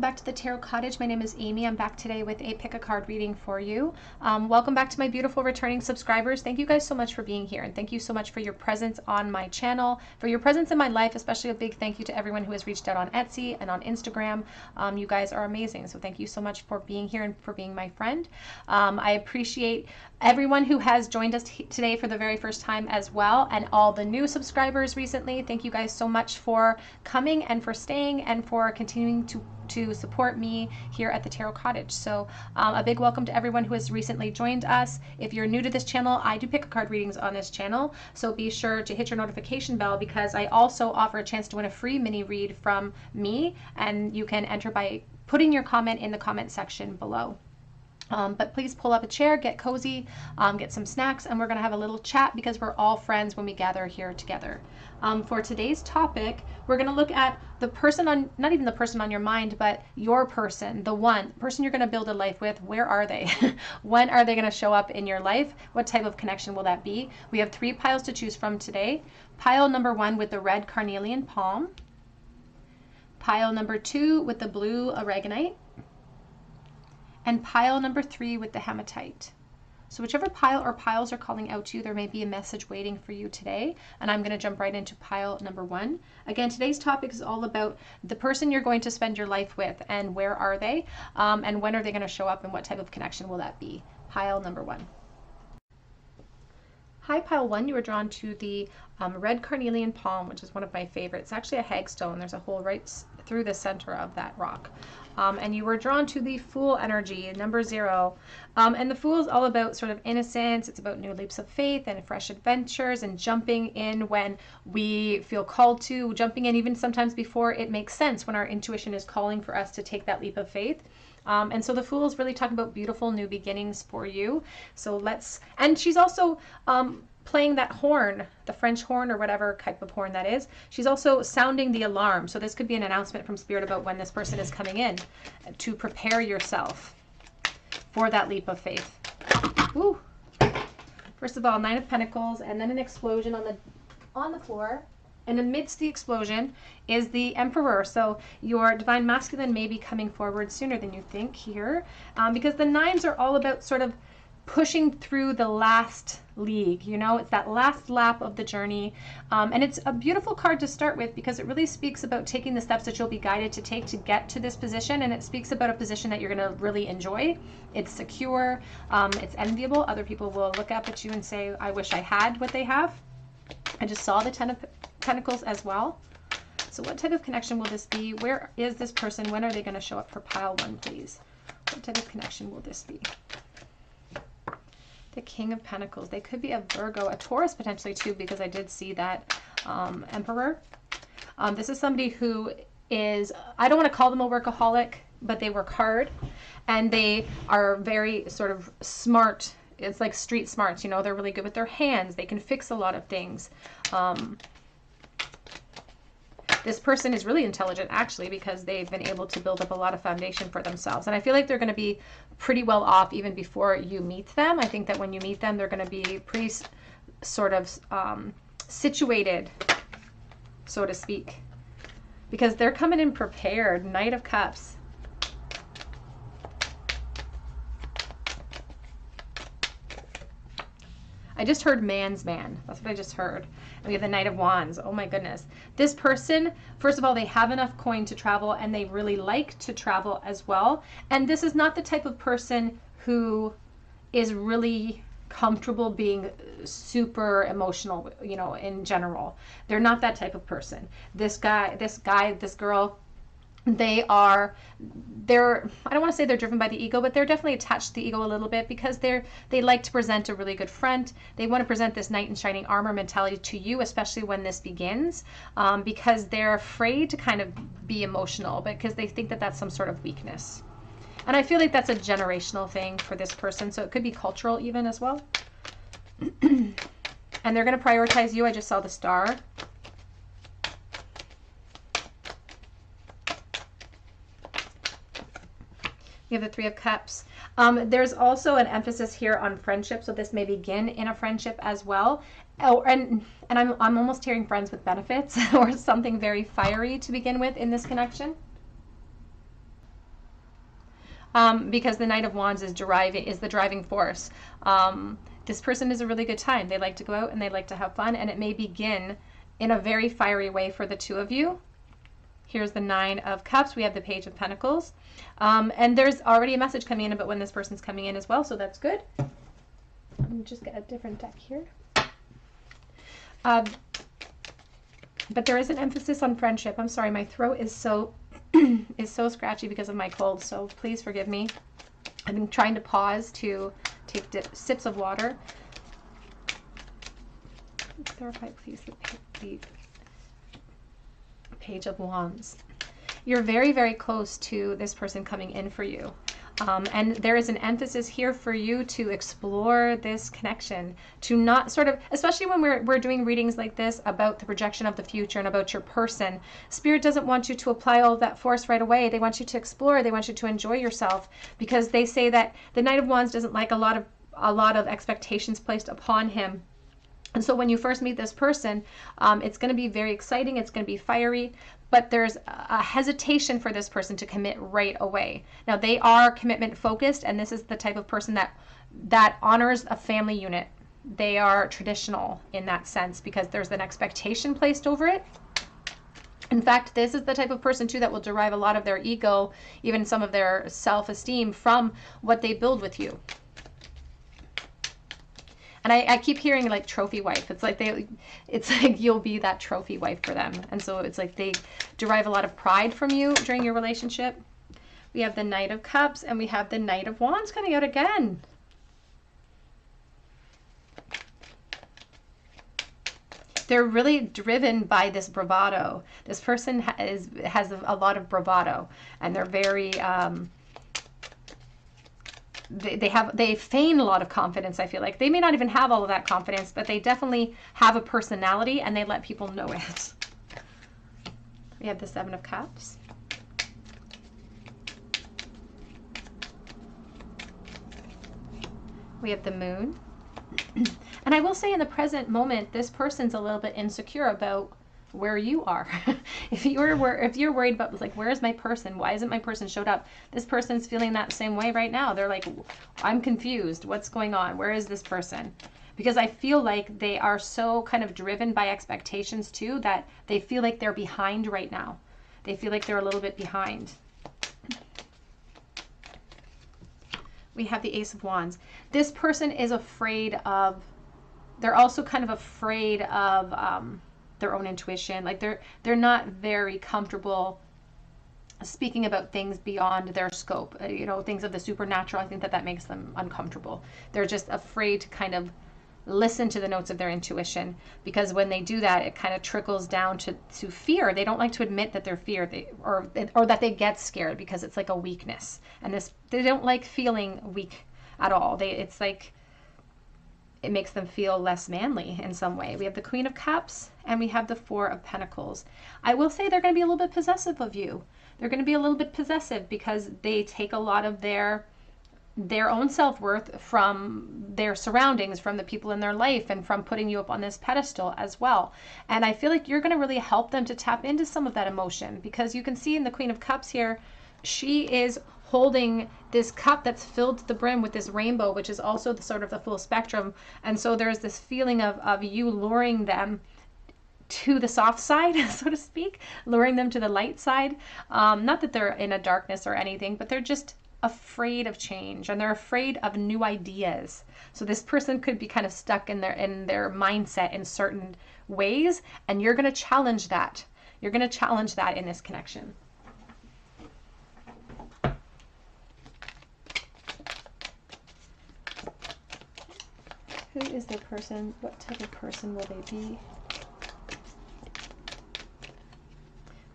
welcome back to the Tarot Cottage. My name is Amy. I'm back today with a pick a card reading for you. Welcome back to my beautiful returning subscribers. Thank you guys so much for being here, and thank you so much for your presence on my channel, for your presence in my life, especially a big thank you to everyone who has reached out on Etsy and on Instagram. You guys are amazing, so thank you so much for being here and for being my friend. I appreciate everyone who has joined us today for the very first time as well, and all the new subscribers recently. Thank you guys so much for coming and for staying and for continuing to support me here at the Tarot Cottage. So a big welcome to everyone who has recently joined us. If you're new to this channel, I do pick a card readings on this channel, so be sure to hit your notification bell, because I also offer a chance to win a free mini read from me, and you can enter by putting your comment in the comment section below. But please pull up a chair, get cozy, get some snacks, and we're going to have a little chat, because we're all friends when we gather here together. For today's topic, we're going to look at the person on, not even the person on your mind, but your person, the person you're going to build a life with. Where are they? When are they going to show up in your life? What type of connection will that be? We have 3 piles to choose from today. Pile number 1 with the red carnelian palm. Pile number 2 with the blue aragonite. And pile number 3 with the hematite. So whichever pile or piles are calling out to you, there may be a message waiting for you today. And I'm going to jump right into pile number 1. Again, today's topic is all about the person you're going to spend your life with, and where are they, and when are they going to show up, and what type of connection will that be. Pile number 1. Hi, pile 1. You were drawn to the red carnelian palm, which is one of my favorites. It's actually a hagstone. There's a hole right through the center of that rock. And you were drawn to the Fool energy, number 0. And the Fool is all about sort of innocence. It's about new leaps of faith and fresh adventures, and jumping in when we feel called to, jumping in even sometimes before it makes sense, when our intuition is calling for us to take that leap of faith. And so the Fool is really talking about beautiful new beginnings for you. So and she's also playing that horn, the French horn or whatever type of horn that is. She's also sounding the alarm. So this could be an announcement from Spirit about when this person is coming in, to prepare yourself for that leap of faith. Woo. First of all, 9 of Pentacles, and then an explosion on the floor. And amidst the explosion is the Emperor. So your divine masculine may be coming forward sooner than you think here, because the 9s are all about sort of pushing through the last league. You know, it's that last lap of the journey. And it's a beautiful card to start with, because it really speaks about taking the steps that you'll be guided to take to get to this position. And it speaks about a position that you're going to really enjoy. It's secure. It's enviable. Other people will look up at you and say, I wish I had what they have. I just saw the 10 of Pentacles as well. So what type of connection will this be? Where is this person? When are they going to show up for pile 1, please? What type of connection will this be? The King of Pentacles. They could be a Virgo, a Taurus potentially too, because I did see that Emperor. This is somebody who is, I don't want to call them a workaholic, but they work hard, and they are very sort of smart. It's like street smarts, you know, they're really good with their hands. They can fix a lot of things. This person is really intelligent, actually, because they've been able to build up a lot of foundation for themselves. And I feel like they're going to be pretty well off even before you meet them. I think that when you meet them, they're going to be pretty sort of situated, so to speak, because they're coming in prepared. Knight of Cups. I just heard man's man. That's what I just heard. And we have the Knight of Wands. Oh my goodness. This person, first of all, they have enough coin to travel, and they really like to travel as well. And this is not the type of person who is really comfortable being super emotional, you know, in general. They're not that type of person. This girl, I don't want to say they're driven by the ego, but they're definitely attached to the ego a little bit, because they like to present a really good front. They want to present this knight in shining armor mentality to you, especially when this begins, because they're afraid to kind of be emotional, because they think that that's some sort of weakness. And I feel like that's a generational thing for this person, so it could be cultural even as well. And they're going to prioritize you. I just saw the Star. You have the 3 of Cups. There's also an emphasis here on friendship, so this may begin in a friendship as well. Oh, and I'm almost hearing friends with benefits or something very fiery to begin with in this connection. because the Knight of Wands is the driving force. This person is a really good time. They like to go out and they like to have fun, and it may begin in a very fiery way for the two of you. Here's the Nine of Cups. We have the Page of Pentacles. And there's already a message coming in about when this person's coming in as well, so that's good. Let me just get a different deck here. But there is an emphasis on friendship. I'm sorry, my throat is so is so scratchy because of my cold, so please forgive me. I've been trying to pause to take sips of water. Clarify, please, the Page of Wands. You're very, very close to this person coming in for you. And there is an emphasis here for you to explore this connection, to not sort of, especially when we're doing readings like this about the projection of the future and about your person. Spirit doesn't want you to apply all of that force right away. They want you to explore. They want you to enjoy yourself, because they say that the Knight of Wands doesn't like a lot of expectations placed upon him. And so when you first meet this person, it's going to be very exciting. It's going to be fiery, but there's a hesitation for this person to commit right away. Now, they are commitment focused, and this is the type of person that honors a family unit. They are traditional in that sense because there's an expectation placed over it. In fact, this is the type of person too that will derive a lot of their ego, even some of their self-esteem, from what they build with you. And I keep hearing like trophy wife. It's like you'll be that trophy wife for them. And so it's like they derive a lot of pride from you during your relationship. We have the Knight of Cups and we have the Knight of Wands coming out again. They're really driven by this bravado. This person has a lot of bravado, and they're very they feign a lot of confidence. I feel like they may not even have all of that confidence, but they definitely have a personality and they let people know it. We have the Seven of Cups. We have the Moon. And I will say in the present moment, this person's a little bit insecure about where you are. If you're worried about like, where is my person? Why isn't my person showed up? This person's feeling that same way right now. They're like, I'm confused. What's going on? Where is this person? Because I feel like they are so kind of driven by expectations too, that they feel like they're behind right now. They feel like they're a little bit behind. We have the Ace of Wands. This person is afraid of, they're also kind of afraid of their own intuition. Like they're not very comfortable speaking about things beyond their scope, you know, things of the supernatural. I think that makes them uncomfortable. They're just afraid to kind of listen to the notes of their intuition, because when they do that, it kind of trickles down to fear. They don't like to admit that they're feared, or that they get scared, because it's like a weakness. And they don't like feeling weak at all. It's like it makes them feel less manly in some way. We have the Queen of Cups and we have the Four of Pentacles. I will say they're going to be a little bit possessive of you. They're going to be a little bit possessive because they take a lot of their own self-worth from their surroundings, from the people in their life, and from putting you up on this pedestal as well. And I feel like you're going to really help them to tap into some of that emotion, because you can see in the Queen of Cups here, she is holding this cup that's filled to the brim with this rainbow, which is also the sort of the full spectrum. And so there's this feeling of you luring them to the soft side, so to speak, luring them to the light side. Not that they're in a darkness or anything, but they're just afraid of change, and they're afraid of new ideas. So this person could be kind of stuck in their mindset in certain ways, and you're going to challenge that. You're going to challenge that in this connection. Who is the person? What type of person will they be?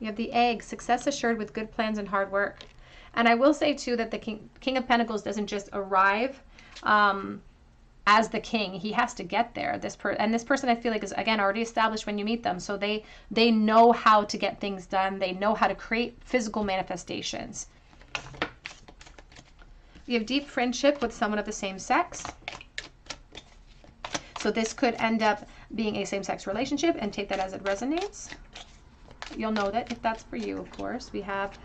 We have the Egg, success assured with good plans and hard work. And I will say too that the King of Pentacles doesn't just arrive as the king. He has to get there. This person I feel like is, again, already established when you meet them. So they know how to get things done. They know how to create physical manifestations. We have deep friendship with someone of the same sex. So this could end up being a same-sex relationship, and take that as it resonates. You'll know that if that's for you, of course. We have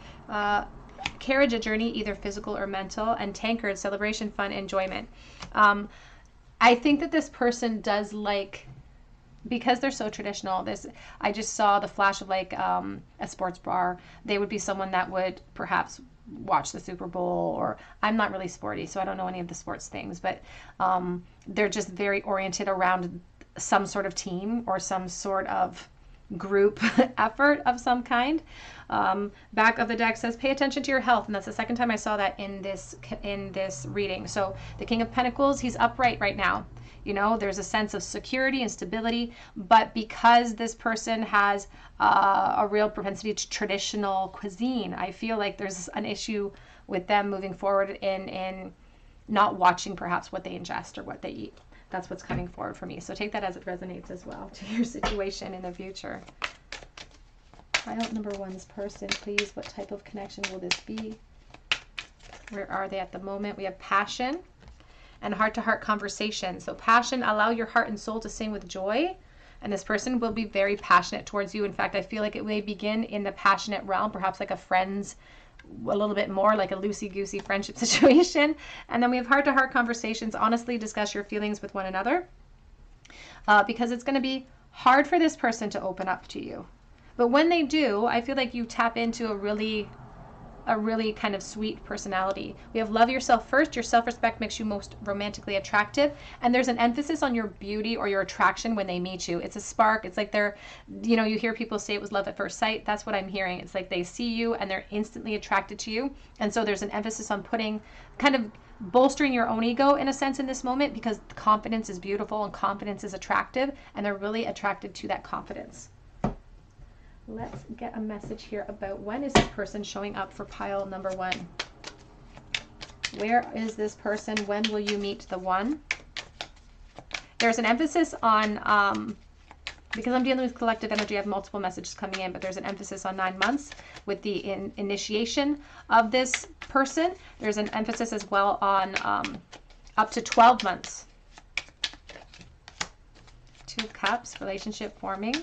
Carriage, a journey, either physical or mental. And Tankard, celebration, fun, enjoyment. I think that this person does like, because they're so traditional, I just saw the flash of like a sports bar. They would be someone that would perhaps watch the Super Bowl, or I'm not really sporty, so I don't know any of the sports things, but they're just very oriented around some sort of team or some sort of group effort of some kind. Back of the deck says pay attention to your health, and that's the second time I saw that in this reading. So the King of Pentacles, he's upright right now. You know, there's a sense of security and stability, but because this person has a real propensity to traditional cuisine, I feel like there's an issue with them moving forward in not watching perhaps what they ingest or what they eat. That's what's coming forward for me. So take that as it resonates as well to your situation in the future. Pile number one's person, please. What type of connection will this be? Where are they at the moment? We have passion and heart-to-heart conversation. So passion, allow your heart and soul to sing with joy. And this person will be very passionate towards you. In fact, I feel like it may begin in the passionate realm, perhaps like a friend's, a little bit more like a loosey-goosey friendship situation. And then we have heart-to-heart conversations. Honestly, discuss your feelings with one another, because it's going to be hard for this person to open up to you. But when they do, I feel like you tap into a really kind of sweet personality. We have love yourself first. Your self-respect makes you most romantically attractive. And there's an emphasis on your beauty or your attraction when they meet you. It's a spark. It's like they're, you know, you hear people say it was love at first sight. That's what I'm hearing. It's like they see you and they're instantly attracted to you. And so there's an emphasis on kind of bolstering your own ego in a sense in this moment, because confidence is beautiful and confidence is attractive, and they're really attracted to that confidence. Let's get a message here about when is this person showing up for pile number one. Where is this person? When will you meet the one? There's an emphasis on, because I'm dealing with collective energy, I have multiple messages coming in, but there's an emphasis on 9 months with the initiation of this person. There's an emphasis as well on up to 12 months. 2 of Cups, relationship forming.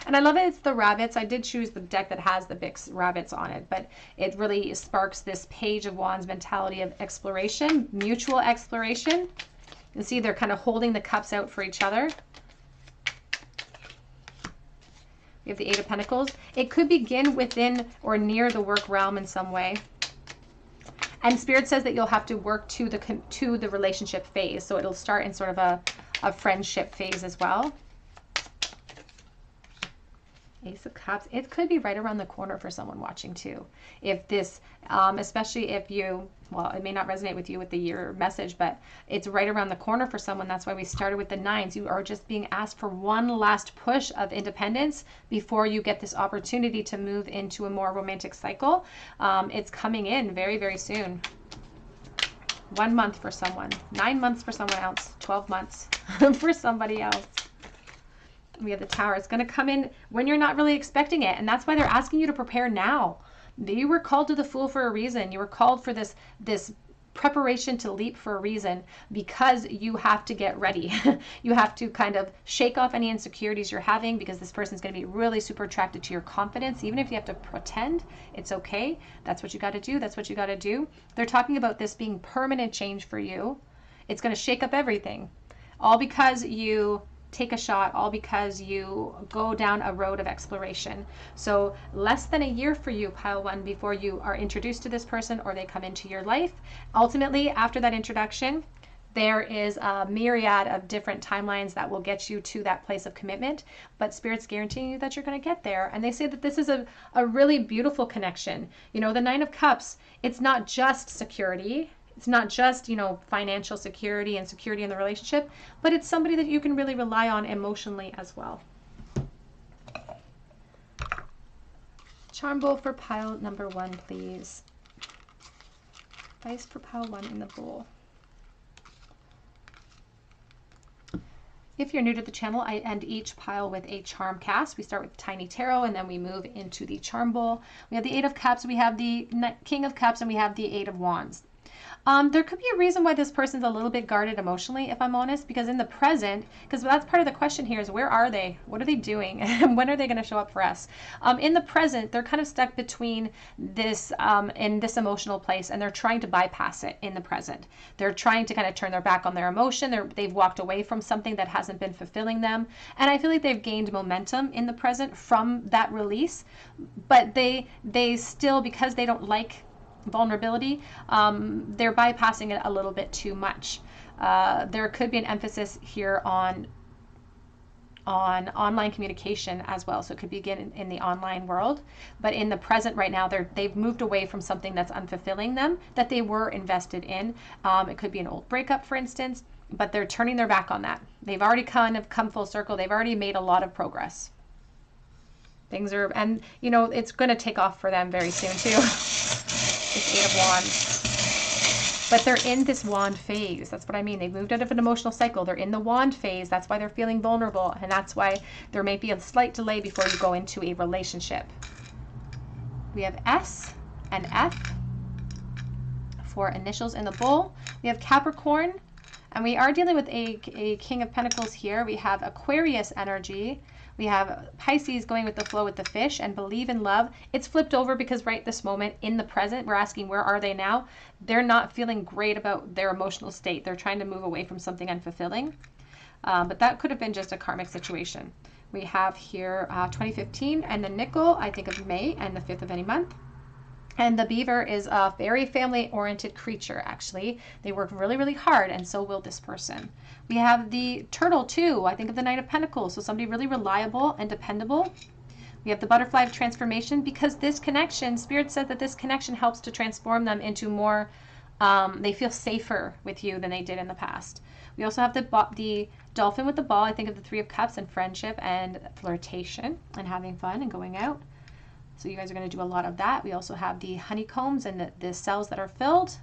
And I love it, it's the rabbits. I did choose the deck that has the big rabbits on it, but it really sparks this Page of Wands mentality of exploration, mutual exploration. You see they're kind of holding the cups out for each other. We have the 8 of Pentacles. It could begin within or near the work realm in some way. And Spirit says that you'll have to work to the relationship phase. So it'll start in sort of a friendship phase as well. Ace of Cups. It could be right around the corner for someone watching too. If this, especially if you, well, it may not resonate with you with the year message, but it's right around the corner for someone. That's why we started with the 9s. You are just being asked for one last push of independence before you get this opportunity to move into a more romantic cycle. It's coming in very, very soon. 1 month for someone, 9 months for someone else, 12 months for somebody else. We have the Tower. It's going to come in when you're not really expecting it. And that's why they're asking you to prepare now. You were called to the Fool for a reason. You were called for this preparation to leap for a reason, because you have to get ready. You have to kind of shake off any insecurities you're having, because this person's going to be really super attracted to your confidence. Even if you have to pretend, it's okay. That's what you got to do. That's what you got to do. They're talking about this being permanent change for you. It's going to shake up everything. All because you take a shot, all because you go down a road of exploration. So less than a year for you, pile 1, before you are introduced to this person or they come into your life. Ultimately, after that introduction, there is a myriad of different timelines that will get you to that place of commitment, but Spirit's guaranteeing you that you're going to get there. And they say that this is a really beautiful connection. You know, the 9 of Cups, it's not just security. It's not just, you know, financial security and security in the relationship, but it's somebody that you can really rely on emotionally as well. Charm bowl for pile number 1, please. Advice for pile 1 in the bowl. If you're new to the channel, I end each pile with a charm cast. We start with Tiny Tarot and then we move into the charm bowl. We have the 8 of Cups, we have the King of Cups, and we have the 8 of Wands. There could be a reason why this person's a little bit guarded emotionally, if I'm honest, because in the present, because that's part of the question here is where are they? What are they doing? And when are they going to show up for us? In the present, they're kind of stuck between this, in this emotional place, and they're trying to bypass it in the present. They're trying to kind of turn their back on their emotion. They've walked away from something that hasn't been fulfilling them. And I feel like they've gained momentum in the present from that release, but they still, because they don't like vulnerability, they're bypassing it a little bit too much. There could be an emphasis here on online communication as well, so it could begin in the online world, but in the present right now they've moved away from something that's unfulfilling them that they were invested in. It could be an old breakup, for instance, but they're turning their back on that. They've already kind of come full circle. They've already made a lot of progress. Things are, and you know, it's going to take off for them very soon too. This Eight of Wands. But they're in this wand phase. That's what I mean. They've moved out of an emotional cycle. They're in the wand phase. That's why they're feeling vulnerable. And that's why there may be a slight delay before you go into a relationship. We have S and F for initials in the bull. We have Capricorn. And we are dealing with a King of Pentacles here. We have Aquarius energy. We have Pisces going with the flow with the fish and believe in love. It's flipped over because right this moment in the present, we're asking where are they now? They're not feeling great about their emotional state. They're trying to move away from something unfulfilling. But that could have been just a karmic situation. We have here 2015 and the nickel, I think of May and the 5th of any month. And the beaver is a very family-oriented creature, actually. They work really, really hard, and so will this person. We have the turtle, too. I think of the Knight of Pentacles, so somebody really reliable and dependable. We have the butterfly of transformation, because this connection, Spirit said that this connection helps to transform them into more, they feel safer with you than they did in the past. We also have the dolphin with the ball. I think of the Three of Cups and friendship and flirtation and having fun and going out. So you guys are going to do a lot of that. We also have the honeycombs and the cells that are filled.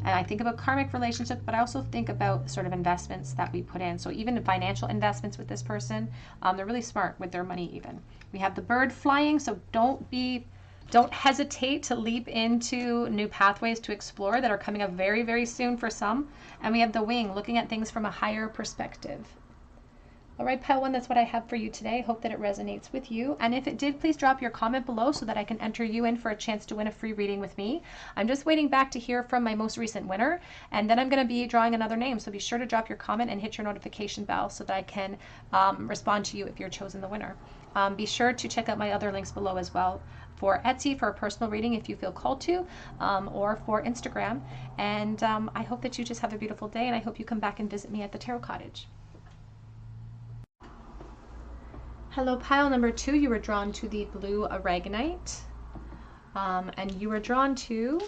And I think about karmic relationships, but I also think about sort of investments that we put in. So even financial investments with this person, they're really smart with their money even. We have the bird flying, so don't hesitate to leap into new pathways to explore that are coming up very, very soon for some. And we have the wing, looking at things from a higher perspective. All right, pile one, that's what I have for you today. Hope that it resonates with you. And if it did, please drop your comment below so that I can enter you in for a chance to win a free reading with me. I'm just waiting back to hear from my most recent winner, and then I'm going to be drawing another name. So be sure to drop your comment and hit your notification bell so that I can respond to you if you're chosen the winner. Be sure to check out my other links below as well, for Etsy for a personal reading if you feel called to, or for Instagram. And I hope that you just have a beautiful day, and I hope you come back and visit me at the Tarot Cottage. Hello, pile number 2. You were drawn to the blue aragonite, and you were drawn to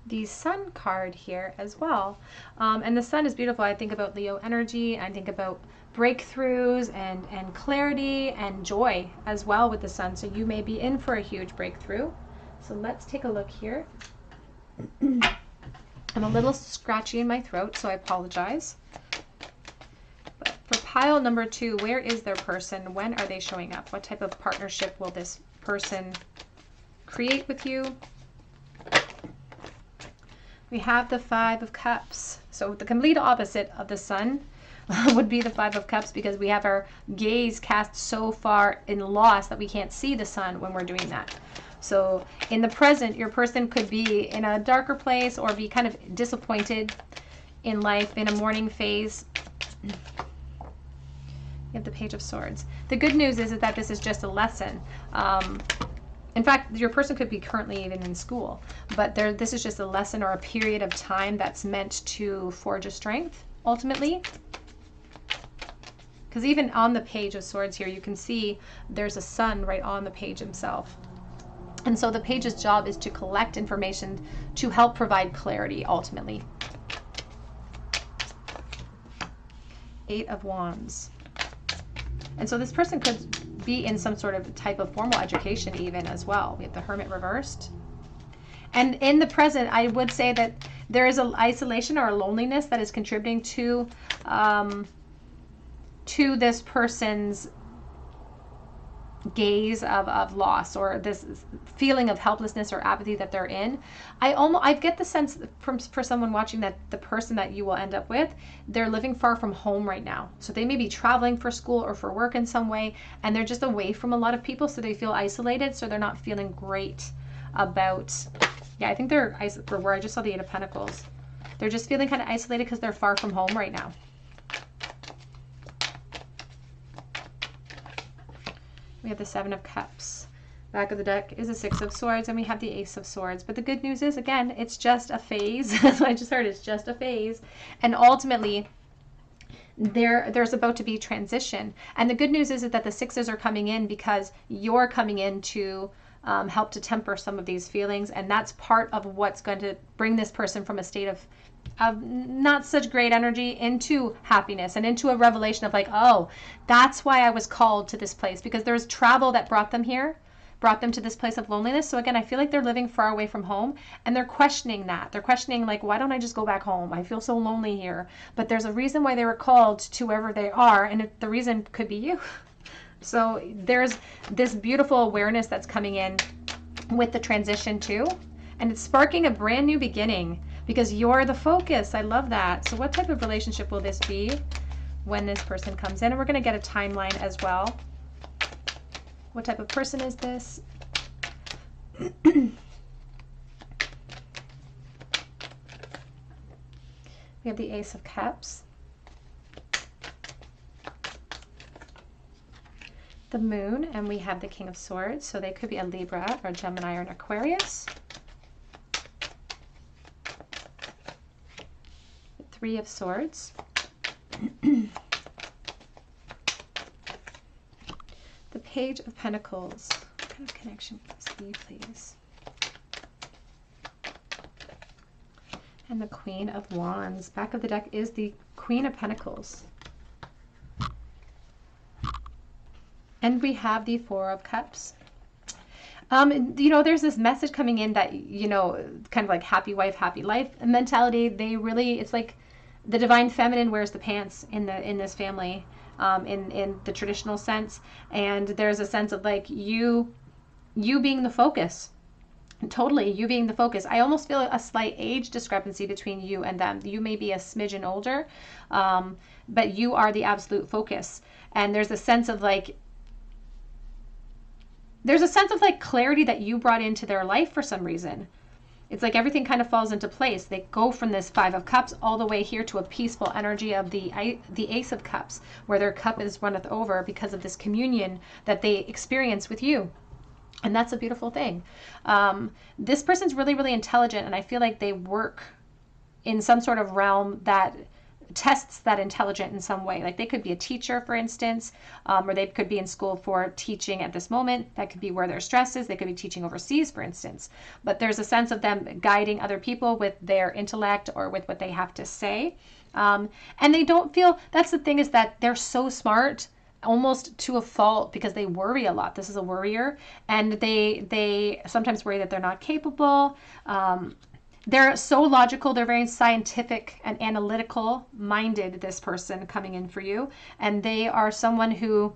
the sun card here as well. And the sun is beautiful. I think about Leo energy. I think about breakthroughs and clarity and joy as well with the sun. So you may be in for a huge breakthrough. So let's take a look here. I'm a little scratchy in my throat, so I apologize. For pile number 2, where is their person? When are they showing up? What type of partnership will this person create with you? We have the Five of Cups. So the complete opposite of the sun would be the Five of Cups, because we have our gaze cast so far in loss that we can't see the sun when we're doing that. So in the present, your person could be in a darker place or be kind of disappointed in life, in a mourning phase. You have the Page of Swords. The good news is that this is just a lesson. In fact, your person could be currently even in school, but this is just a lesson or a period of time that's meant to forge a strength, ultimately. Because even on the Page of Swords here, you can see there's a sun right on the page himself. And so the page's job is to collect information to help provide clarity, ultimately. Eight of Wands. And so this person could be in some sort of type of formal education even as well. We have the Hermit reversed. And in the present, I would say that there is an isolation or a loneliness that is contributing to this person's gaze of loss, or this feeling of helplessness or apathy that they're in. I get the sense from for someone watching that the person that you will end up with, they're living far from home right now. So they may be traveling for school or for work in some way, and they're just away from a lot of people, so they feel isolated, so they're not feeling great about, yeah, I think they're, for where I just saw the Eight of Pentacles. They're just feeling kind of isolated because they're far from home right now. We have the Seven of Cups. Back of the deck is the Six of Swords, and we have the Ace of Swords. But the good news is, again, it's just a phase. That's what I just heard. It's just a phase. And ultimately, there's about to be transition. And the good news is that the sixes are coming in because you're coming in to help to temper some of these feelings. And that's part of what's going to bring this person from a state of not such great energy into happiness and into a revelation of like, oh, that's why I was called to this place, because there's travel that brought them here, brought them to this place of loneliness. So again, I feel like they're living far away from home, and they're questioning that. They're questioning like, why don't I just go back home? I feel so lonely here. But there's a reason why they were called to wherever they are, and the reason could be you. So there's this beautiful awareness that's coming in with the transition too, and it's sparking a brand new beginning. Because you're the focus. I love that. So what type of relationship will this be when this person comes in? And we're going to get a timeline as well. What type of person is this? We have the Ace of Cups. The Moon, and we have the King of Swords. So they could be a Libra or Gemini or an Aquarius. Three of Swords. The Page of Pentacles. What kind of connection would this be, please? And the Queen of Wands. Back of the deck is the Queen of Pentacles. And we have the Four of Cups. You know, there's this message coming in that, you know, kind of like happy wife, happy life mentality. They really, it's like the divine feminine wears the pants in this family, in the traditional sense. And there's a sense of like you being the focus. Totally, you being the focus. I almost feel a slight age discrepancy between you and them. You may be a smidgen older, but you are the absolute focus. And there's a sense of like, clarity that you brought into their life for some reason. It's like everything kind of falls into place. They go from this Five of Cups all the way here to a peaceful energy of the Ace of Cups, where their cup is runneth over because of this communion that they experience with you. And that's a beautiful thing. This person's really, really intelligent, and I feel like they work in some sort of realm that tests that intelligence in some way. Like they could be a teacher, for instance, or they could be in school for teaching at this moment. That could be where their stress is. They could be teaching overseas, for instance. But there's a sense of them guiding other people with their intellect or with what they have to say. And they don't feel, that's the thing, is that they're so smart, almost to a fault, because they worry a lot. This is a worrier, and they sometimes worry that they're not capable. They're so logical. They're very scientific and analytical minded, this person coming in for you. And they are someone who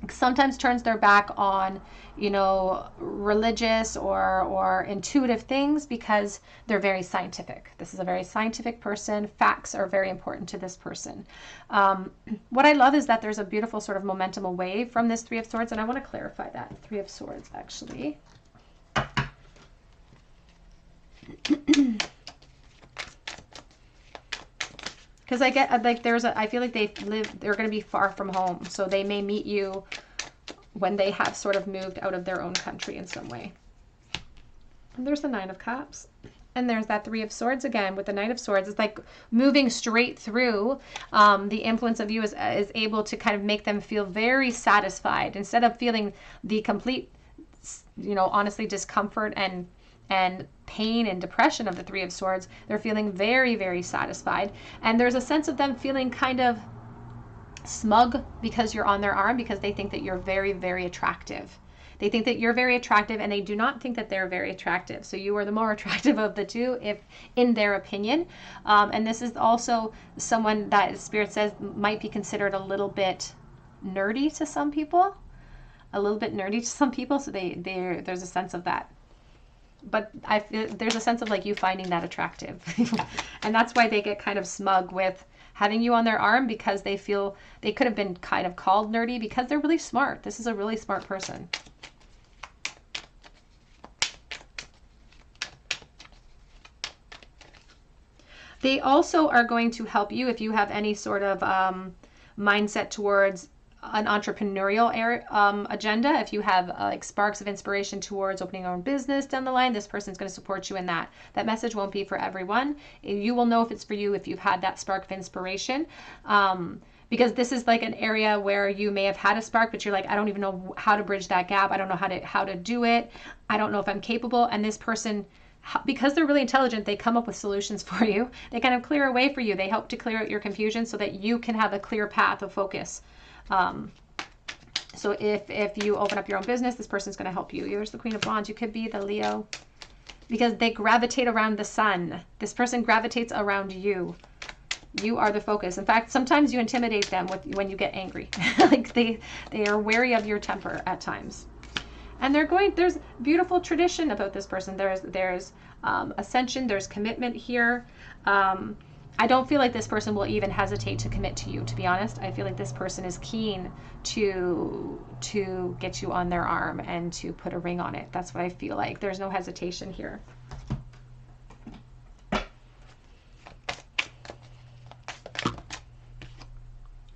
sometimes turns their back on, you know, religious or intuitive things because they're very scientific. This is a very scientific person. Facts are very important to this person. What I love is that there's a beautiful sort of momentum away from this Three of Swords. And I want to clarify that. Three of Swords, actually. Because I get like I feel like they're going to be far from home, so they may meet you when they have sort of moved out of their own country in some way. And there's the Nine of Cups, and there's that Three of Swords again with the Knight of Swords. It's like moving straight through. The influence of you is able to kind of make them feel very satisfied instead of feeling the complete, you know, honestly discomfort and pain and depression of the Three of Swords. They're feeling very, very satisfied. And there's a sense of them feeling kind of smug because you're on their arm, because they think that you're very, very attractive. They think that you're very attractive, and they do not think that they're very attractive. So you are the more attractive of the two, if in their opinion. And this is also someone that Spirit says might be considered a little bit nerdy to some people. a little bit nerdy to some people, so there's a sense of that. But I feel there's a sense of like you finding that attractive. And that's why they get kind of smug with having you on their arm, because they feel they could have been kind of called nerdy because they're really smart. This is a really smart person. They also are going to help you if you have any sort of mindset towards an entrepreneurial agenda. If you have like sparks of inspiration towards opening your own business down the line, this person's going to support you in that. That message won't be for everyone. You will know if it's for you if you've had that spark of inspiration. Because this is like an area where you may have had a spark, but you're like, I don't even know how to bridge that gap. I don't know how to do it. I don't know if I'm capable. And this person, because they're really intelligent, they come up with solutions for you. They kind of clear a way for you. They help to clear out your confusion so that you can have a clear path of focus. So if you open up your own business, this person's going to help you. Here's the Queen of Wands. You could be the Leo, because they gravitate around the sun. This person gravitates around you. You are the focus. In fact, sometimes you intimidate them when you get angry. Like they are wary of your temper at times. And there's beautiful tradition about this person. There's ascension, there's commitment here. I don't feel like this person will even hesitate to commit to you, to be honest. I feel like this person is keen to get you on their arm and to put a ring on it. That's what I feel like. There's no hesitation here.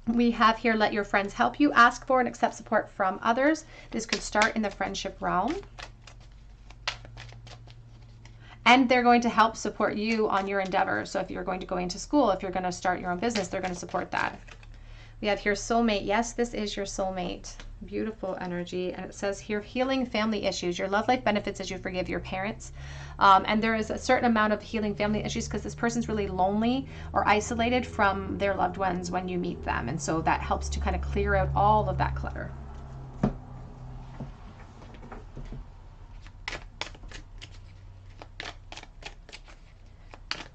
We have here, let your friends help you. Ask for and accept support from others. This could start in the friendship realm. And they're going to help support you on your endeavors. So if you're going to go into school, if you're going to start your own business, they're going to support that. We have here soulmate. Yes, this is your soulmate. Beautiful energy. And it says here, healing family issues. Your love life benefits as you forgive your parents. And there is a certain amount of healing family issues because this person's really lonely or isolated from their loved ones when you meet them. And so that helps to kind of clear out all of that clutter.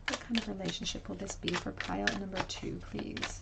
What kind of relationship will this be for pile number 2, please?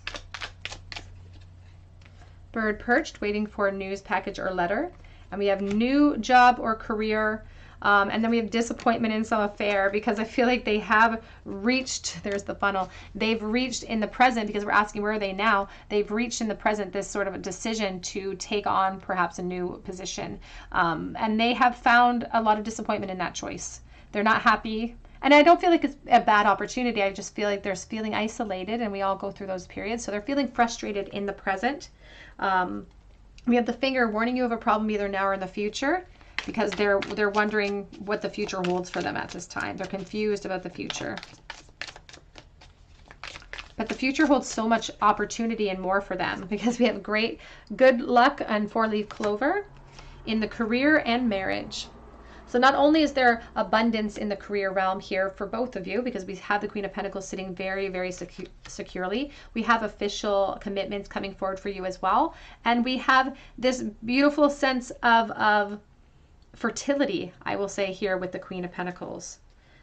Bird perched, waiting for a news package or letter. And we have new job or career. And then we have disappointment in some affair, because I feel like they have reached, there's the funnel, they've reached in the present, because we're asking where are they now, they've reached in the present this sort of a decision to take on perhaps a new position. And they have found a lot of disappointment in that choice. They're not happy. And I don't feel like it's a bad opportunity. I just feel like they're feeling isolated, and we all go through those periods. So they're feeling frustrated in the present. We have the finger warning you of a problem either now or in the future, because they're wondering what the future holds for them at this time. They're confused about the future. But the future holds so much opportunity and more for them, because we have good luck and 4-leaf clover in the career and marriage. So not only is there abundance in the career realm here for both of you, because we have the Queen of Pentacles sitting very, very securely. We have official commitments coming forward for you as well. And we have this beautiful sense of fertility, I will say here with the Queen of Pentacles.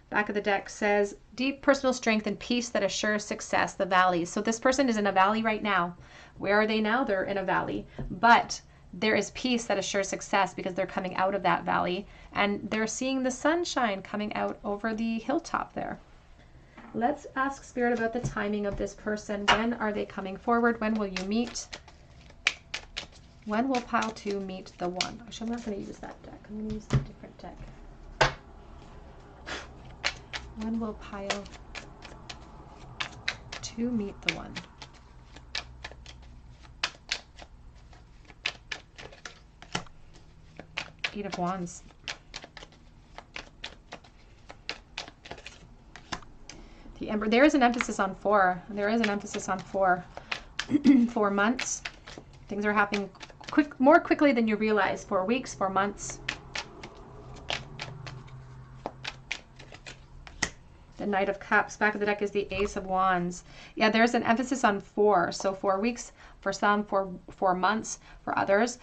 Back of the deck says, deep personal strength and peace that assures success, the valleys. So this person is in a valley right now. Where are they now? They're in a valley. But there is peace that assures success because they're coming out of that valley and they're seeing the sunshine coming out over the hilltop there. Let's ask Spirit about the timing of this person. When are they coming forward? When will you meet? When will pile 2 meet the 1? Actually, I'm not going to use that deck. I'm going to use a different deck. When will pile 2 meet the 1? Eight of Wands. The Emperor. There is an emphasis on 4. There is an emphasis on 4. 4 months. Things are happening more quickly than you realize. 4 weeks, 4 months. The Knight of Cups. Back of the deck is the Ace of Wands. Yeah, there's an emphasis on 4. So 4 weeks for some, 4 months for others.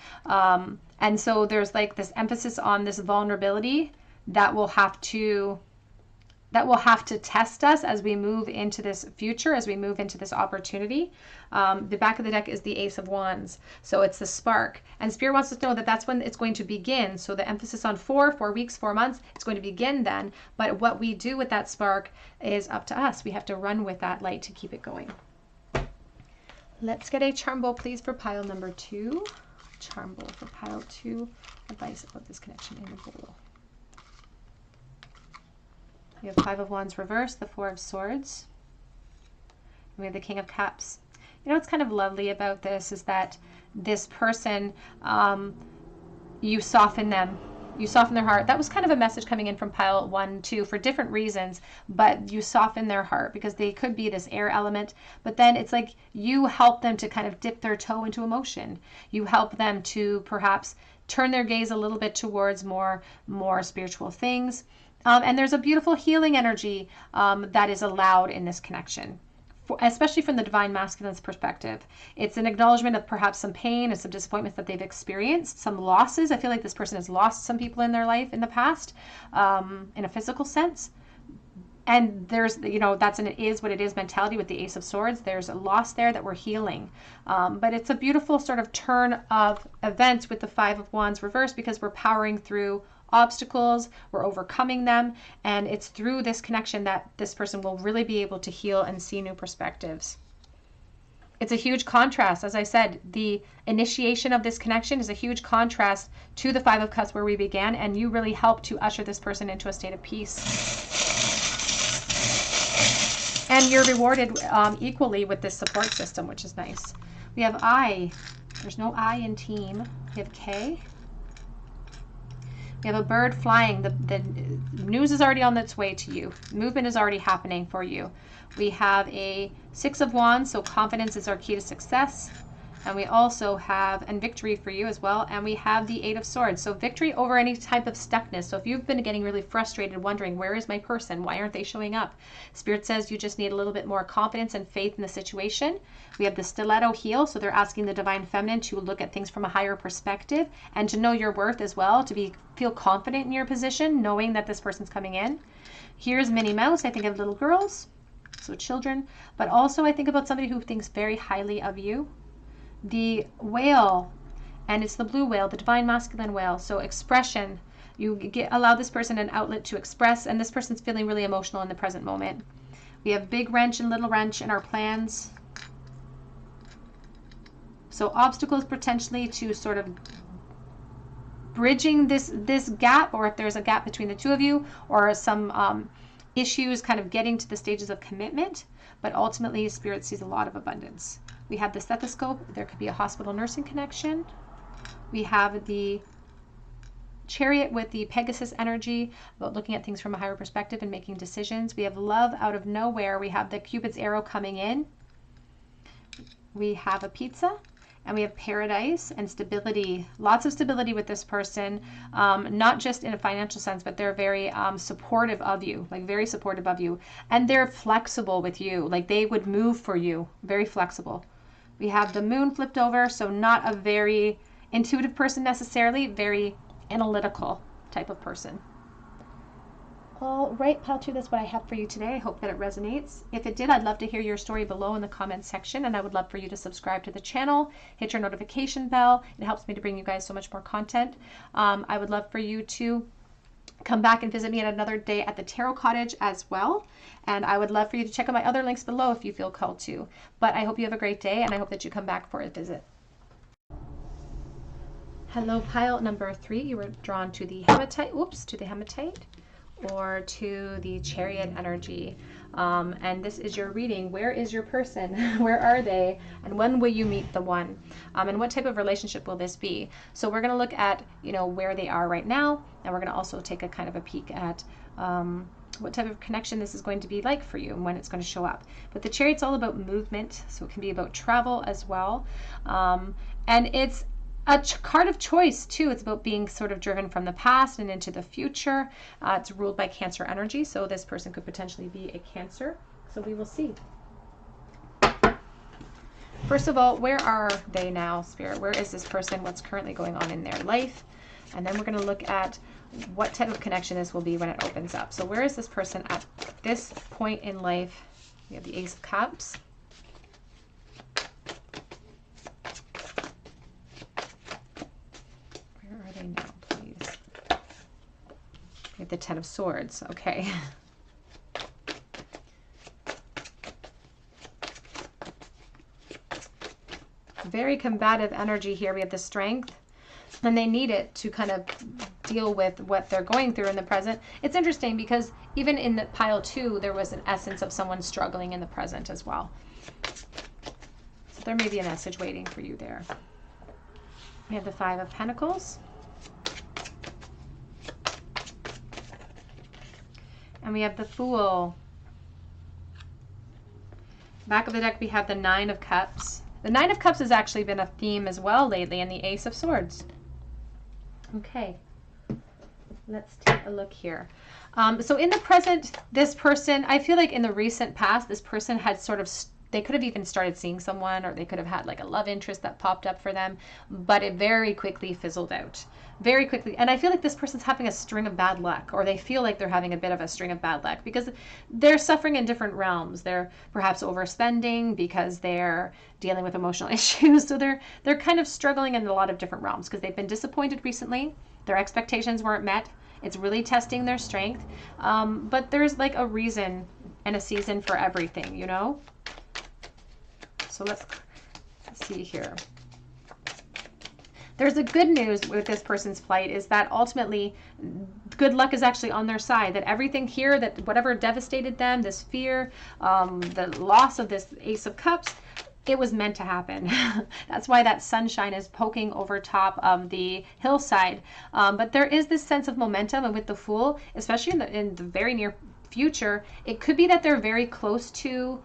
And so there's like this emphasis on this vulnerability that will have to that will have to test us as we move into this future, as we move into this opportunity. The back of the deck is the Ace of Wands. So it's the spark. And Spirit wants us to know that that's when it's going to begin. So the emphasis on 4 weeks, 4 months, it's going to begin then. But what we do with that spark is up to us. We have to run with that light to keep it going. Let's get a charm bowl, please, for pile number 2. Charm bowl for pile 2. Advice about this connection in the bowl. We have 5 of Wands reversed, the 4 of Swords. And we have the King of Cups. You know what's kind of lovely about this is that this person, you soften them. You soften their heart. That was kind of a message coming in from pile 1, 2 for different reasons, but you soften their heart because they could be this air element, but then it's like you help them to kind of dip their toe into emotion. You help them to perhaps turn their gaze a little bit towards more spiritual things. And there's a beautiful healing energy that is allowed in this connection, especially from the Divine Masculine's perspective. It's an acknowledgement of perhaps some pain and some disappointments that they've experienced, some losses. I feel like this person has lost some people in their life in the past, in a physical sense. And there's, you know, that's an it is what it is mentality with the Ace of Swords. There's a loss there that we're healing. But it's a beautiful sort of turn of events with the 5 of Wands reversed because we're powering through obstacles, we're overcoming them, and it's through this connection that this person will really be able to heal and see new perspectives. It's a huge contrast. As I said, the initiation of this connection is a huge contrast to the 5 of Cups where we began, and you really help to usher this person into a state of peace. And you're rewarded equally with this support system, which is nice. We have I. There's no I in team. We have K. We have a bird flying. The news is already on its way to you. Movement is already happening for you. We have a 6 of Wands, so confidence is our key to success. And we also have, and victory for you as well, and we have the 8 of Swords. So victory over any type of stuckness. So if you've been getting really frustrated, wondering, where is my person? Why aren't they showing up? Spirit says you just need a little bit more confidence and faith in the situation. We have the stiletto heel. So they're asking the Divine Feminine to look at things from a higher perspective and to know your worth as well, to feel confident in your position, knowing that this person's coming in. Here's Minnie Mouse. I think of little girls, so children, but also I think about somebody who thinks very highly of you. The whale, and it's the blue whale, the Divine Masculine whale. So expression, you allow this person an outlet to express, and this person's feeling really emotional in the present moment. We have big wrench and little wrench in our plans. So obstacles potentially to sort of bridging this gap, or if there's a gap between the two of you, or some issues kind of getting to the stages of commitment, but ultimately Spirit sees a lot of abundance. We have the stethoscope. There could be a hospital nursing connection. We have the Chariot with the Pegasus energy, about looking at things from a higher perspective and making decisions. We have love out of nowhere. We have the Cupid's arrow coming in. We have a pizza, and we have paradise and stability. Lots of stability with this person, not just in a financial sense, but they're very supportive of you, like very supportive of you. And they're flexible with you, like they would move for you, very flexible. We have the moon flipped over, so not a very intuitive person necessarily, very analytical type of person. All right, pile 2, that's what I have for you today. I hope that it resonates. If it did, I'd love to hear your story below in the comments section, and I would love for you to subscribe to the channel, hit your notification bell. It helps me to bring you guys so much more content. I would love for you to come back and visit me at another day at the Tarot Cottage as well. And I would love for you to check out my other links below if you feel called to. But I hope you have a great day, and I hope that you come back for a visit. Hello, pile number 3. You were drawn to the hematite, or to the Chariot energy. And this is your reading. Where is your person? Where are they? And when will you meet the one? And what type of relationship will this be? So we're going to look at, where they are right now. And we're going to also take a kind of a peek at what type of connection this is going to be like for you and when it's going to show up. But the Chariot's all about movement. So it can be about travel as well. And it's a card of choice too. It's about being sort of driven from the past and into the future. It's ruled by Cancer energy, so this person could potentially be a Cancer. So we will see. First of all, where are they now, Spirit? Where is this person? What's currently going on in their life? And then we're going to look at what type of connection this will be when it opens up. So where is this person at this point in life? We have the Ace of Cups. Where are they now, please? We have the Ten of Swords. Okay. Very combative energy here. We have the Strength, and they need it to kind of deal with what they're going through in the present. It's interesting because even in the pile 2, there was an essence of someone struggling in the present as well. So there may be a message waiting for you there. We have the Five of Pentacles. And we have the Fool. Back of the deck, we have the Nine of Cups. The Nine of Cups has actually been a theme as well lately, and the Ace of Swords. Okay, let's take a look here. So in the present, this person, I feel like in the recent past, this person had sort of, they could have even started seeing someone, or they could have had like a love interest that popped up for them, but it very quickly fizzled out. Very quickly. And I feel like this person's having a string of bad luck, or they feel like they're having a bit of a string of bad luck because they're suffering in different realms. They're perhaps overspending because they're dealing with emotional issues. So they're kind of struggling in a lot of different realms because they've been disappointed recently. Their expectations weren't met. It's really testing their strength. But there's like a reason and a season for everything, you know? So let's see here. There's a good news with this person's plight is that ultimately good luck is actually on their side, that everything here, that whatever devastated them, this fear, the loss of this Ace of Cups, it was meant to happen. That's why that sunshine is poking over top of the hillside. But there is this sense of momentum, and with the Fool, especially in the very near future, it could be that they're very close to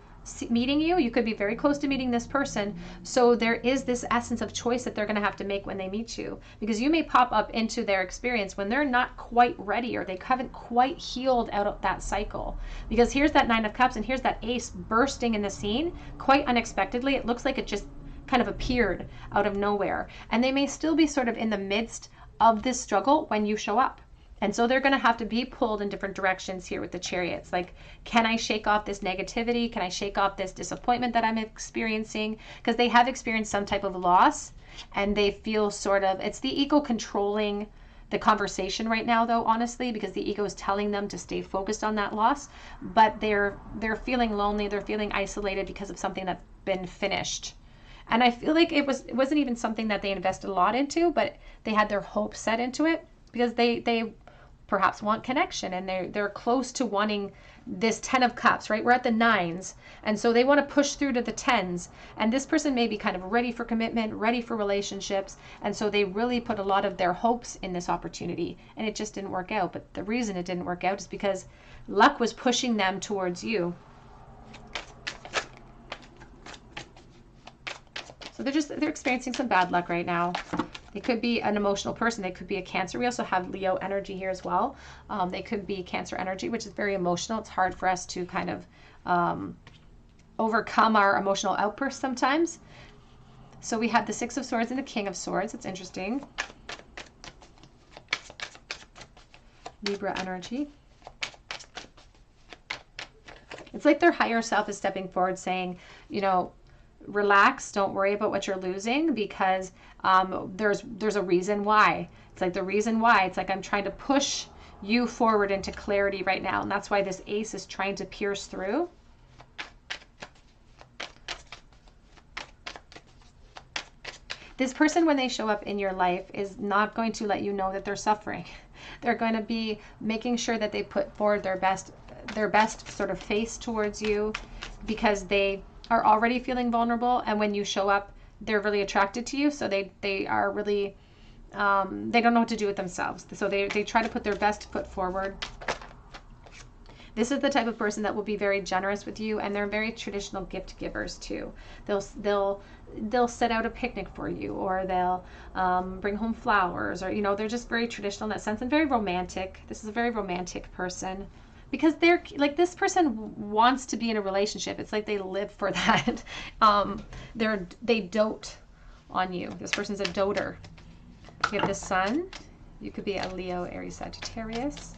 meeting you. You could be very close to meeting this person. So there is this essence of choice that they're going to have to make when they meet you, because you may pop up into their experience when they're not quite ready, or they haven't quite healed out of that cycle. Because here's that Nine of Cups, and here's that Ace bursting in the scene quite unexpectedly. It looks like it just kind of appeared out of nowhere, and they may still be sort of in the midst of this struggle when you show up. And so they're going to have to be pulled in different directions here with the Chariots. Like, can I shake off this negativity? Can I shake off this disappointment that I'm experiencing? Because they have experienced some type of loss, and they feel sort of, it's the ego controlling the conversation right now, though, honestly, because the ego is telling them to stay focused on that loss. But they're feeling lonely. They're feeling isolated because of something that's been finished. And I feel like it wasn't even something that they invested a lot into, but they had their hopes set into it because they perhaps want connection, and they're close to wanting this Ten of Cups, right? We're at the nines, and so they want to push through to the tens, and this person may be kind of ready for commitment, ready for relationships, and so they really put a lot of their hopes in this opportunity, and it just didn't work out. But the reason it didn't work out is because luck was pushing them towards you. So they're experiencing some bad luck right now. They could be an emotional person. They could be a Cancer. We also have Leo energy here as well. They could be Cancer energy, which is very emotional. It's hard for us to kind of overcome our emotional outbursts sometimes. So we have the Six of Swords and the King of Swords. It's interesting. Libra energy. It's like their higher self is stepping forward saying, you know, relax, don't worry about what you're losing, because there's a reason why. It's like the reason why. It's like I'm trying to push you forward into clarity right now, and that's why this Ace is trying to pierce through. This person, when they show up in your life, is not going to let you know that they're suffering. They're going to be making sure that they put forward their best sort of face towards you, because they are already feeling vulnerable, and when you show up, they're really attracted to you. So they are really they don't know what to do with themselves, so they try to put their best foot forward. This is the type of person that will be very generous with you, and they're very traditional gift givers too. They'll set out a picnic for you, or they'll bring home flowers, or, you know, they're just very traditional in that sense, and very romantic. This is a very romantic person, because they're like, this person wants to be in a relationship. It's like they live for that. They dote on you. This person's a doter. We have the Sun, You could be a Leo, Aries, Sagittarius.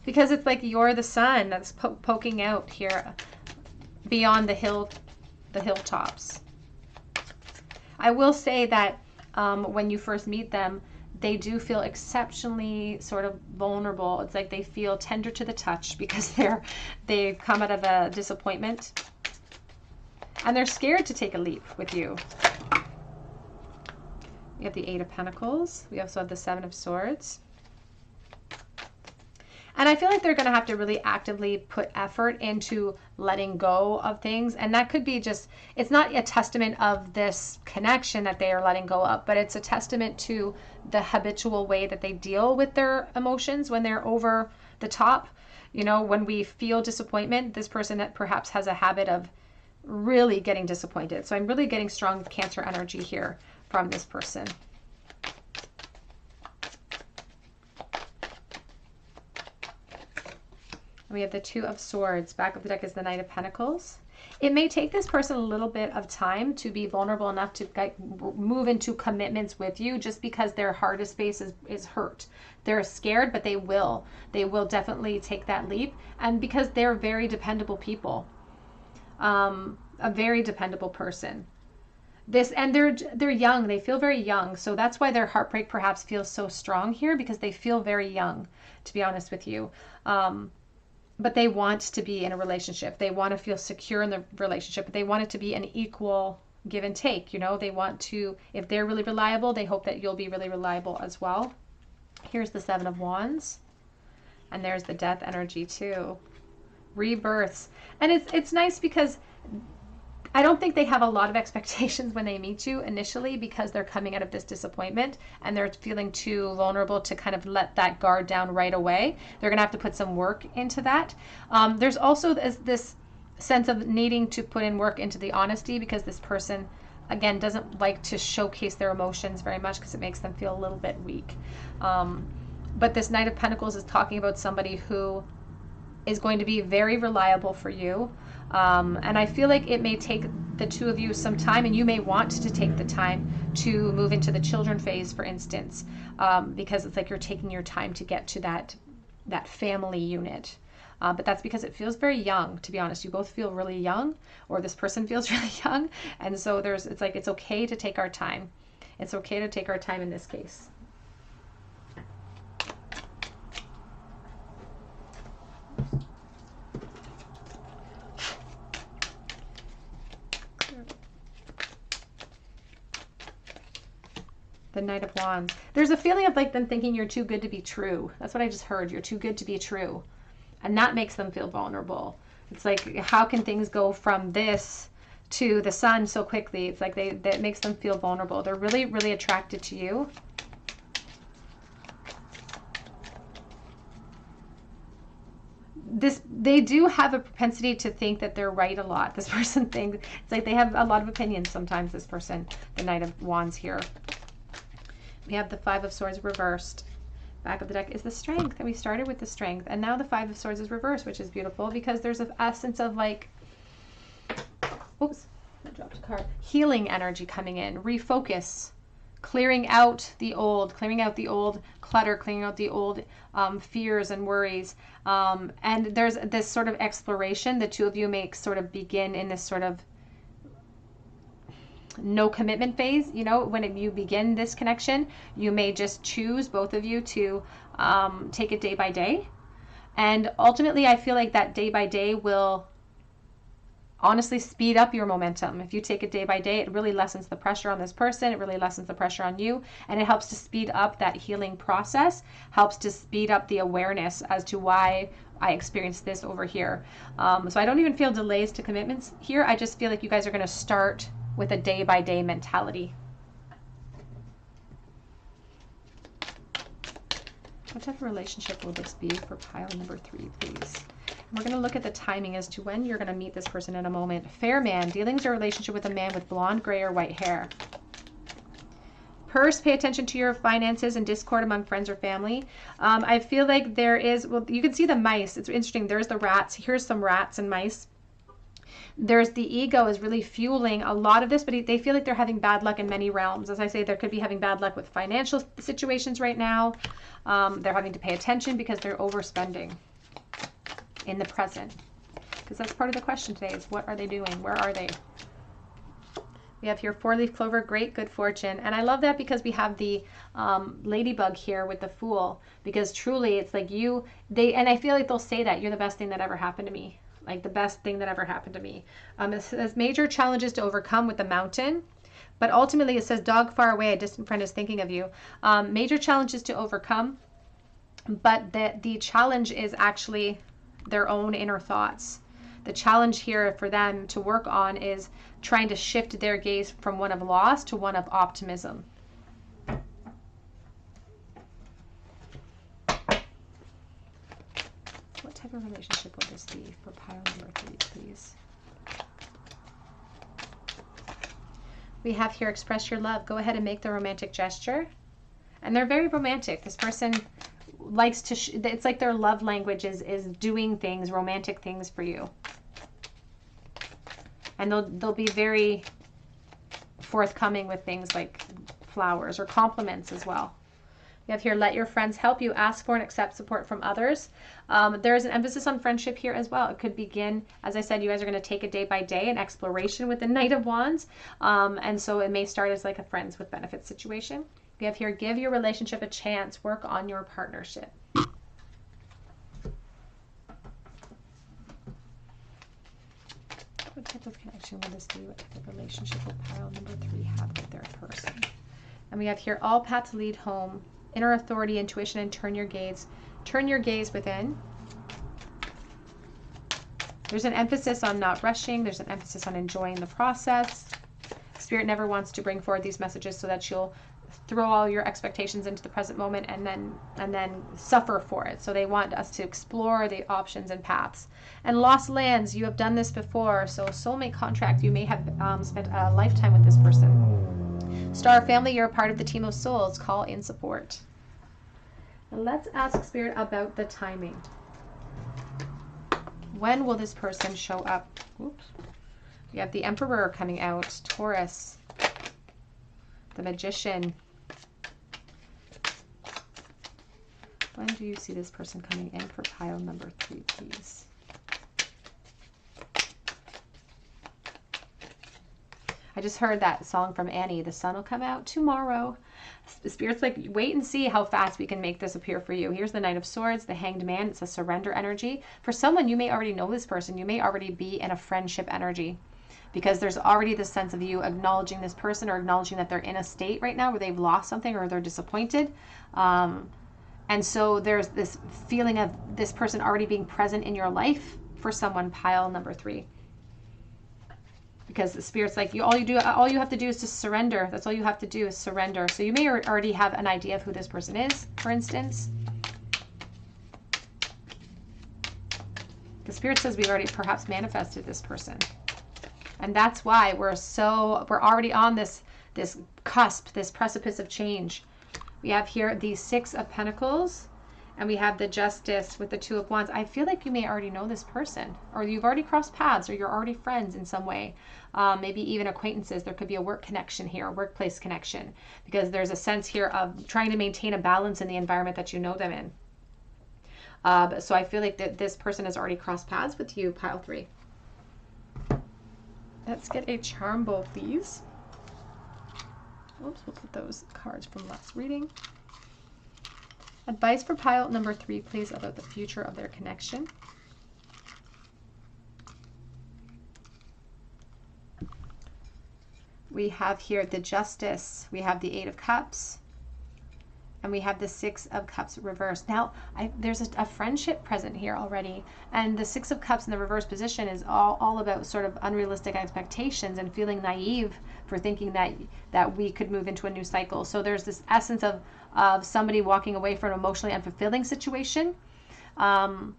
Because it's like you're the sun that's poking out here beyond the hilltops. I will say that when you first meet them, they do feel exceptionally sort of vulnerable. It's like they feel tender to the touch because they've come out of a disappointment. And they're scared to take a leap with you. We have the Eight of Pentacles. We also have the Seven of Swords. And I feel like they're going to have to really actively put effort into letting go of things. And that could be just, it's not a testament of this connection that they are letting go of, but it's a testament to the habitual way that they deal with their emotions when they're over the top. You know, when we feel disappointment, this person that perhaps has a habit of really getting disappointed. So I'm really getting strong Cancer energy here from this person. We have the Two of Swords. Back of the deck is the Knight of Pentacles. It may take this person a little bit of time to be vulnerable enough to move into commitments with you, just because their hardest space is hurt. They're scared, but they will. They will definitely take that leap. And because they're very dependable people. A very dependable person. And they're young. They feel very young. So that's why their heartbreak perhaps feels so strong here, because they feel very young, to be honest with you. But they want to be in a relationship. They want to feel secure in the relationship, but they want it to be an equal give and take. You know, they want to, if they're really reliable, they hope that you'll be really reliable as well. Here's the Seven of Wands. And there's the Death energy too. Rebirths. And it's nice because I don't think they have a lot of expectations when they meet you initially, because they're coming out of this disappointment and they're feeling too vulnerable to kind of let that guard down right away. They're going to have to put some work into that. There's also this sense of needing to put in work into the honesty, because this person, again, doesn't like to showcase their emotions very much because it makes them feel a little bit weak. But this Knight of Pentacles is talking about somebody who is going to be very reliable for you. And I feel like it may take the two of you some time, and you may want to take the time to move into the children phase, for instance, because it's like you're taking your time to get to that family unit. But that's because it feels very young, to be honest. You both feel really young, or this person feels really young. And so it's like, it's okay to take our time. It's okay to take our time in this case. The Knight of Wands. There's a feeling of like them thinking you're too good to be true. That's what I just heard. You're too good to be true. And that makes them feel vulnerable. It's like, how can things go from this to the sun so quickly? It's like that makes them feel vulnerable. They're really, really attracted to you. They do have a propensity to think that they're right a lot. This person thinks, it's like they have a lot of opinions sometimes, this person, the Knight of Wands here. We have the Five of Swords reversed. Back of the deck is the Strength, and we started with the Strength, and now the Five of Swords is reversed, which is beautiful because there's an essence of like, oops, I dropped a card. Healing energy coming in, refocus, clearing out the old clutter, clearing out the old fears and worries. And there's this sort of exploration. The two of you may sort of begin in this sort of no commitment phase. You know, when you begin this connection, you may just choose, both of you, to take it day by day. And ultimately, I feel like that day by day will honestly speed up your momentum. If you take it day by day, it really lessens the pressure on this person. It really lessens the pressure on you. And it helps to speed up that healing process, helps to speed up the awareness as to why I experienced this over here. So I don't even feel delays to commitments here. I just feel like you guys are going to start with a day by day mentality. What type of relationship will this be for pile number 3, please? We're going to look at the timing as to when you're going to meet this person in a moment. Fair man, dealings or relationship with a man with blonde, gray, or white hair. Purse, pay attention to your finances and discord among friends or family. I feel like there is, well, you can see the mice. It's interesting. There's the rats. Here's some rats and mice. There's the ego is really fueling a lot of this, but they feel like they're having bad luck in many realms. As I say, there could be having bad luck with financial situations right now. They're having to pay attention because they're overspending in the present. Because that's part of the question today is what are they doing? Where are they? We have here 4-leaf clover, great good fortune. And I love that because we have the ladybug here with the Fool. Because truly it's like and I feel like they'll say that you're the best thing that ever happened to me. Like the best thing that ever happened to me. It says major challenges to overcome with the Mountain. But ultimately it says dog far away, a distant friend is thinking of you. Major challenges to overcome. But the challenge is actually their own inner thoughts. The challenge here for them to work on is trying to shift their gaze from one of loss to one of optimism. What type of relationship will this be for pile number 3, please? We have here express your love. Go ahead and make the romantic gesture. And they're very romantic. This person likes to, it's like their love language is doing things, romantic things for you. And they'll be very forthcoming with things like flowers or compliments as well. You have here, let your friends help you, ask for and accept support from others. There is an emphasis on friendship here as well. It could begin, as I said, you guys are going to take it day by day, an exploration with the Knight of Wands. And so it may start as like a friends with benefits situation. We have here, give your relationship a chance, work on your partnership. What type of connection will this be? What type of relationship will pile number 3 have with their person? And we have here, all paths lead home, inner authority, intuition, and turn your gaze within. There's an emphasis on not rushing. There's an emphasis on enjoying the process. Spirit never wants to bring forward these messages so that you'll throw all your expectations into the present moment and then suffer for it. So they want us to explore the options and paths. And lost lands, you have done this before. So soulmate contract, you may have spent a lifetime with this person. Star family, you're a part of the team of souls. Call in support. And let's ask Spirit about the timing. When will this person show up? Oops. We have the Emperor coming out, Taurus, the Magician. When do you see this person coming in for pile number 3, please? I just heard that song from Annie, the sun will come out tomorrow. Spirit's like, wait and see how fast we can make this appear for you. Here's the Knight of Swords, the Hanged Man. It's a surrender energy. For someone, you may already know this person. You may already be in a friendship energy because there's already this sense of you acknowledging this person or acknowledging that they're in a state right now where they've lost something or they're disappointed. And so there's this feeling of this person already being present in your life for someone, pile number 3. Because the Spirit's like, all you have to do is just surrender. That's all you have to do is surrender. So you may already have an idea of who this person is, for instance. The Spirit says we've already perhaps manifested this person. And that's why we're already on this cusp, this precipice of change. We have here the 6 of Pentacles, and we have the Justice with the 2 of Wands. I feel like you may already know this person, or you've already crossed paths, or you're already friends in some way. Maybe even acquaintances. There could be a work connection here, a workplace connection, because there's a sense here of trying to maintain a balance in the environment that you know them in. So I feel like that this person has already crossed paths with you, pile 3. Let's get a charm bowl, please. Oops, we'll put those cards from last reading. Advice for pile number 3, please, about the future of their connection. We have here the Justice. We have the 8 of Cups. And we have the 6 of Cups reversed. Now, there's a friendship present here already. And the 6 of Cups in the reverse position is all about sort of unrealistic expectations and feeling naive for thinking that we could move into a new cycle. So there's this essence of somebody walking away from an emotionally unfulfilling situation and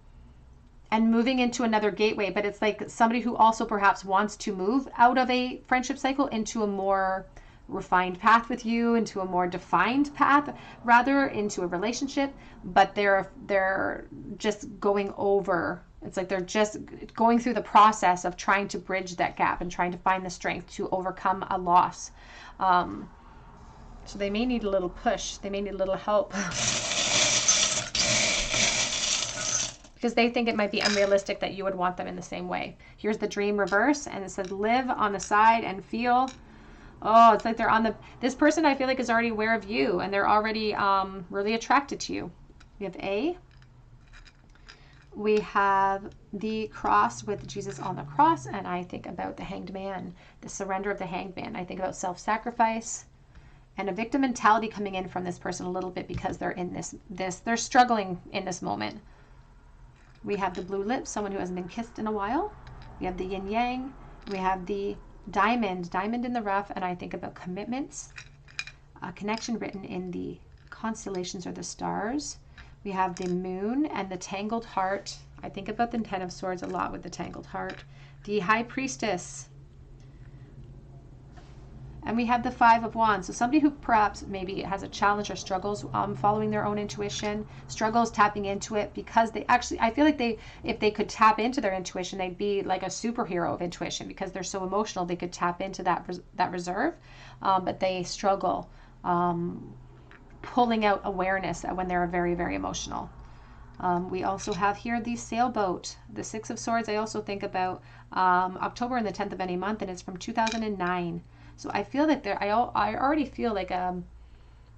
moving into another gateway. But it's like somebody who also perhaps wants to move out of a friendship cycle into a more refined path with you, into a more defined path, rather into a relationship, but they're just going over It's like they're just going through the process of trying to bridge that gap and trying to find the strength to overcome a loss. So they may need a little push. They may need a little help. Because they think it might be unrealistic that you would want them in the same way. Here's the dream reverse, and it says live on the side and feel. Oh, it's like they're on the, this person I feel like is already aware of you, and they're already really attracted to you. We have A. We have the cross with Jesus on the cross, and I think about the hanged man, the surrender of the hanged man. I think about self-sacrifice and a victim mentality coming in from this person a little bit because they're in they're struggling in this moment. We have the blue lips, someone who hasn't been kissed in a while. We have the yin yang. We have the diamond in the rough, and I think about commitments, a connection written in the constellations or the stars. We have the moon and the tangled heart. I think about the Ten of Swords a lot with the tangled heart. The high priestess. And we have the Five of Wands. So somebody who perhaps maybe has a challenge or struggles following their own intuition, struggles tapping into it, because they actually, I feel like if they could tap into their intuition, they'd be like a superhero of intuition because they're so emotional. They could tap into that reserve, but they struggle pulling out awareness when they're very, very emotional. We also have here the sailboat, the Six of Swords. I also think about October and the 10th of any month, and it's from 2009. So I feel that I already feel like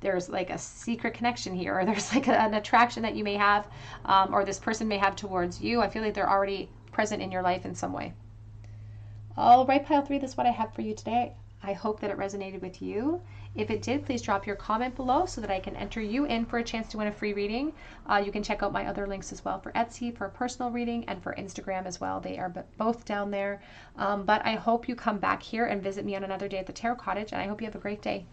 there's like a secret connection here, or there's like an attraction that you may have, or this person may have towards you. I feel like they're already present in your life in some way. All right, pile 3, this is what I have for you today. I hope that it resonated with you. If it did, please drop your comment below so that I can enter you in for a chance to win a free reading. You can check out my other links as well for Etsy, for a personal reading, and for Instagram as well. They are both down there. But I hope you come back here and visit me on another day at the Tarot Cottage, and I hope you have a great day.